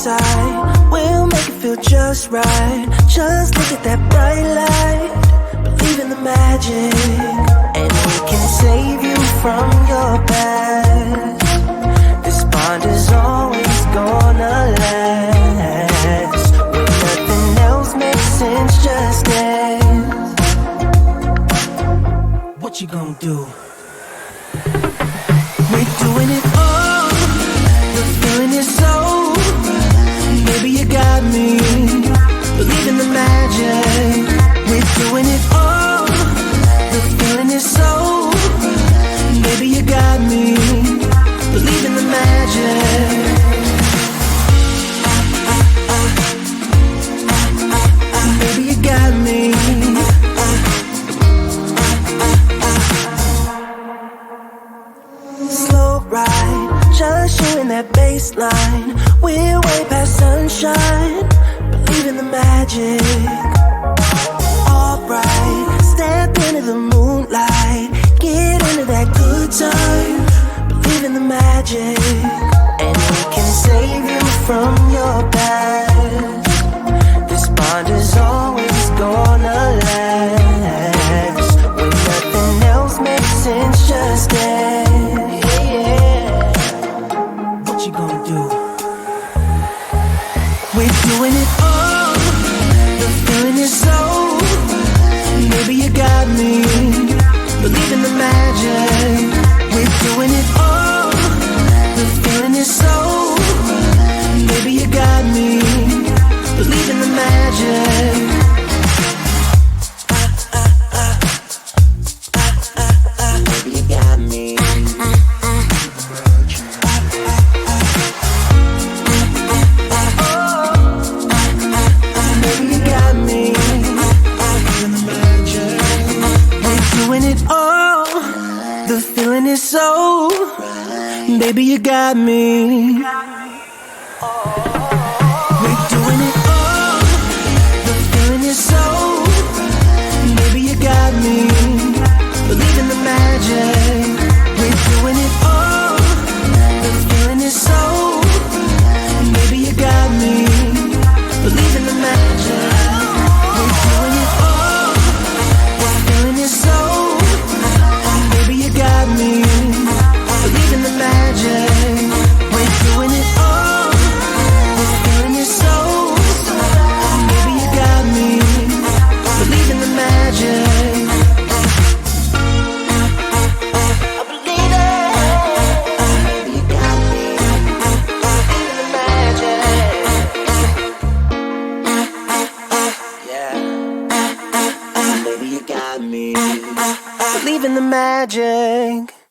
inside. We'll make it feel just right. Just look at that bright light. Believe in the magic, and we can save you from your past. This bond is always gonna last. When nothing else makes sense, just dance. What you gonna do? We're doing it all. The feeling is so. Baby, you got me. Believe in the magic. We're doing it all. The feeling is so. Baby, you got me. Believe in the magic. Baby, you got me. Slow ride, just you in that baseline. We're way past sunshine. Believe in the magic. Alright, step into the moonlight. Get into that good time. Believe in the magic, and we can save you from your past. This bond is always gonna last. When nothing else makes sense, just dance. Yeah. What you gonna do? We're doing it all. The feeling is so. Baby, you got me. Believe in the magic. We're doing it all. The feeling is so. Baby, you got me. Believe in the magic. Baby, you got me. Baby, you got me. We're doing it all. The feeling is so. Baby, you got me. We're doing it all. The feeling is so. Baby, you got me. Believe in the magic. We're doing it all. The feeling is so. Baby, you got me. Believe in the magic. We're doing it all. The feeling is so. Baby, you got me. Believe in the magic. We're doing it all. The feeling is so. Baby, you got me. Believe in the magic. I believe it. Baby, you got me. Believe in the magic. Yeah. Baby, you got me. Believe in the magic.